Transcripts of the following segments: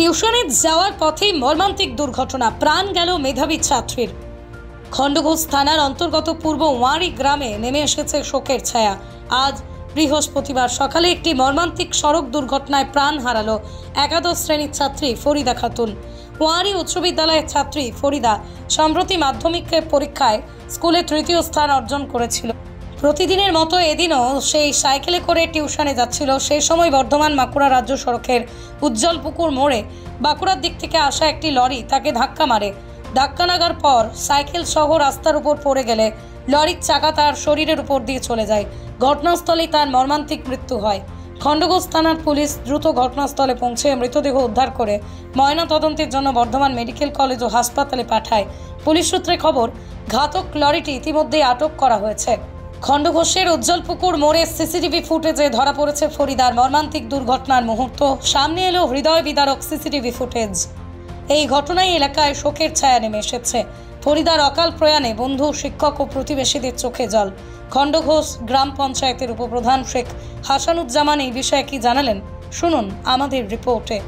টিউশনে যাওয়ার পথেই মর্মান্তিক দুর্ঘটনা, প্রাণ গেল মেধাবী ছাত্রীর। খণ্ডঘোষ থানার অন্তর্গত পূর্ব ওয়ারি গ্রামে নেমে এসেছে শোকের ছায়া। আজ বৃহস্পতিবার সকালে একটি মর্মান্তিক সড়ক দুর্ঘটনায় প্রাণ হারালো একাদশ শ্রেণীর ছাত্রী ফরিদা খাতুন। ওয়ারি উচ্চ বিদ্যালয়ের ছাত্রী ফরিদা সম্প্রতি মাধ্যমিক পরীক্ষায় স্কুলে তৃতীয় স্থান অর্জন করেছিল। প্রতিদিনের মতো এদিনও সেই সাইকেলে করে টিউশনে যাচ্ছিল। সেই সময় বর্ধমান বাঁকুড়া রাজ্য সড়কের উজ্জ্বলপুকুর মোড়ে বাঁকুড়ার দিক থেকে আসা একটি লরি তাকে ধাক্কা মারে। ধাক্কা লাগার পর সাইকেল সহ রাস্তার উপর পড়ে গেলে লরির চাকা তার শরীরের উপর দিয়ে চলে যায়। ঘটনাস্থলেই তার মর্মান্তিক মৃত্যু হয়। খণ্ডঘোষ থানার পুলিশ দ্রুত ঘটনাস্থলে পৌঁছে মৃতদেহ উদ্ধার করে ময়নাতদন্তের জন্য বর্ধমান মেডিকেল কলেজ ও হাসপাতালে পাঠায়। পুলিশ সূত্রে খবর, ঘাতক লরিটি ইতিমধ্যেই আটক করা হয়েছে। খণ্ডঘোষের উজ্জ্বলপুকুর মোড়ে সিসিটিভি ফুটেজে ধরা পড়েছে ফরিদার মর্মান্তিক দুর্ঘটনার মুহূর্ত। সামনে এলো হৃদয় বিদারক সিসিটিভি ফুটেজ। এই ঘটনায় এলাকায় শোকের ছায়া নেমে এসেছে। ফরিদার অকাল প্রয়াণে বন্ধু, শিক্ষক ও প্রতিবেশীদের চোখে জল। খণ্ডঘোষ গ্রাম পঞ্চায়েতের উপপ্রধান শেখ হাসানুজ্জামান এই বিষয়ে কি জানালেন শুনুন আমাদের রিপোর্টে।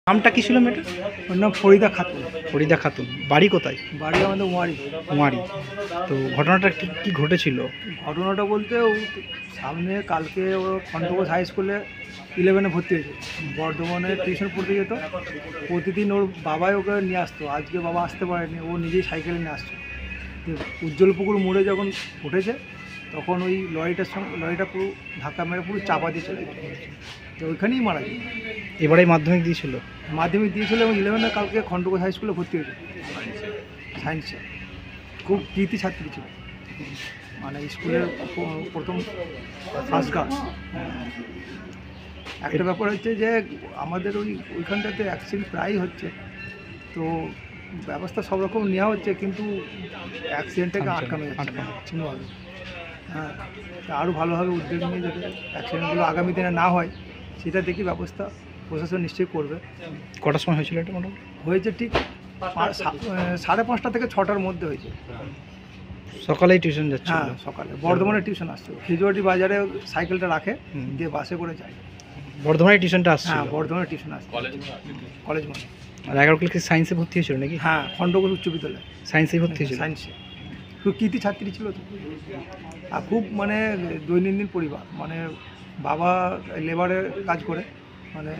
নামটা কি ছিল মেয়েটার? ওর নাম ফরিদা খাতুন। ফরিদা খাতুন। বাড়ি কোথায়? বাড়ি আমাদের ওয়ারি। তো ঘটনাটা কি ঘটেছিল? ঘটনাটা বলতে ও সামনে কালকে ও খণ্ডঘোষ হাই স্কুলে 11-এ ভর্তি হয়েছে। বর্ধমানে টিউশন পড়তে যেত। প্রতিদিন ওর বাবাই ওকে নিয়ে আসতো। আজকে বাবা আসতে পারেনি, ও নিজেই সাইকেলে নিয়ে আসতো। উজ্জ্বলপুকুর মোড়ে যখন উঠেছে তখন ওই লরিটা পুরো ধাক্কা মেরে পুরো চাপা দিয়ে চলে গেছে। তো ওইখানেই মারা যায়। এবারে মাধ্যমিক দিয়েছিল এবং 11-এ কালকে খণ্ডঘোষ হাই স্কুলে ভর্তি হয়েছে সায়েন্সে। খুব কৃতি ছাত্রী ছিল, মানে স্কুলের প্রথম ফার্স্ট গার্ল। একটা ব্যাপার হচ্ছে যে আমাদের ওইখানটাতে অ্যাক্সিডেন্ট প্রায়ই হচ্ছে, তো ব্যবস্থা সব রকম নেওয়া হচ্ছে, কিন্তু অ্যাক্সিডেন্টটাকে আটকানো কোনোভাবে। হ্যাঁ, আরও ভালোভাবে উদ্যোগ নিয়ে যাতে অ্যাক্সিডেন্টগুলো আগামী দিনে না হয় সেটা দেখি ব্যবস্থা প্রশাসন নিশ্চয়ই করবে। কটার সময় হয়েছিল এটা? মোটামুটি হয়েছে ঠিক 5:30 থেকে 6টার মধ্যে হয়েছে। সকালেই টিউশন যাচ্ছে? হ্যাঁ, সকালে বর্ধমানে টিউশন আসছে। খিজুয়াটি বাজারে সাইকেলটা রাখে, দিয়ে বাসে করে যায়। বর্ধমানে টিউশনটা আসছে? হ্যাঁ, বর্ধমানে টিউশন আসছে কলেজ মনে। আর 11 ক্লাসে সায়েন্সে ভর্তি হয়েছিল নাকি? হ্যাঁ, খণ্ডঘোষ উচ্চ বিদ্যালয় সায়েন্সে ভর্তি হয়েছিল। সায়েন্সে খুব কৃতি ছাত্রী ছিল তো, আর খুব মানে দৈনন্দিন পরিবার, মানে বাবা লেবারের কাজ করে, মানে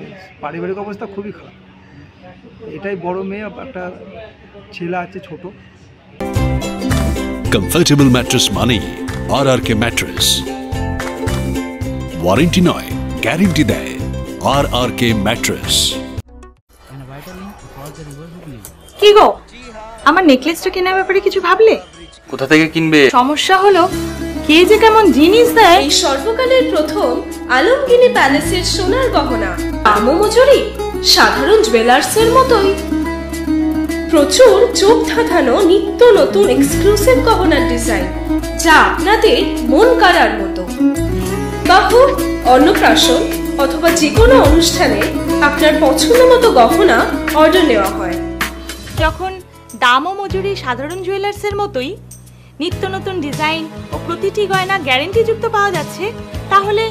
পারিবারিক অবস্থা খুবই খারাপ। এটাই বড় মেয়ে, একটা ছেলে আছে ছোট। কমফর্টেবল ম্যাট্রেস মানে আরআরকে ম্যাট্রেস। ওয়ারেন্টি নয়, গ্যারান্টি দেয় আরআরকে ম্যাট্রেস। কি গো, আমার নেকলেসটা কেনার ব্যাপারে কিছু ভাবলে? কোথা থেকে কিনবে? সমস্যা হলো কে যে কেমন জিনিস দেয়। এই সর্বকালের প্রথম আলমগিনি প্যালেসের সোনার গহনা, দামও মজুরি সাধারণ জুয়েলার্সের মতোই। প্রচুর চোখ ধাঁধানো নিত্য নতুন এক্সক্লুসিভ গহনার ডিজাইন, যা আপনাদের মন কাড়ার মতো। বাহু, অন্নপ্রাশন অথবা যে কোনো অনুষ্ঠানে আপনার পছন্দ মতো গহনা অর্ডার নেওয়া হয়। যখন দাম ও মজুরি সাধারণ জুয়েলার্সের মতোই, নিত্য নতুন ডিজাইন ও প্রতিটি গয়না গ্যারান্টি যুক্ত পাওয়া যাচ্ছে, তাহলে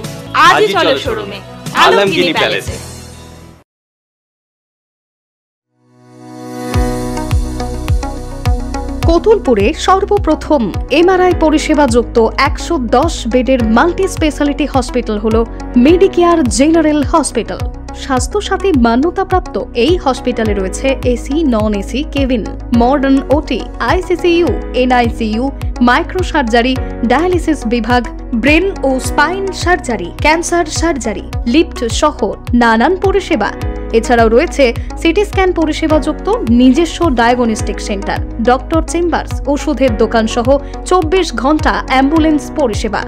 আজই চলো শোরুমে আলমগিনি প্যালেসে। কোতুলপুরে সর্বপ্রথম এমআরআই পরিষেবা যুক্ত 110 বেডের মাল্টি স্পেশালিটি হসপিটাল হল মেডিকেয়ার জেনারেল হসপিটাল। স্বাস্থ্যসাথী মান্যতাপ্রাপ্ত এই হসপিটালে রয়েছে AC, non AC cabin, modern OT, ICCU, NICU, micro surgery, dialysis বিভাগ, ব্রেন ও spine surgery, cancer surgery, lift সহ নানান পরিষেবা। এছাড়াও রয়েছে সিটি স্ক্যান পরিষেবা যুক্ত নিজস্ব ডায়াগনস্টিক সেন্টার, ডক্টর চেম্বার্স, ওষুধের দোকান সহ 24 ঘন্টা অ্যাম্বুলেন্স পরিষেবা।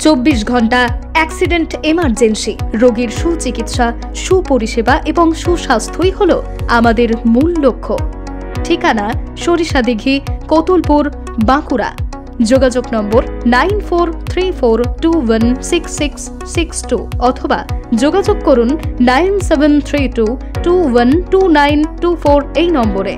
24 ঘন্টা অ্যাক্সিডেন্ট এমার্জেন্সি। রোগীর সুচিকিৎসা, সুপরিষেবা এবং সুস্বাস্থ্যই হল আমাদের মূল লক্ষ্য। ঠিকানা সরিষাদিঘি, কোতুলপুর, বাঁকুড়া। যোগাযোগ নম্বর 9434216662 অথবা যোগাযোগ করুন 9732212924 এই নম্বরে।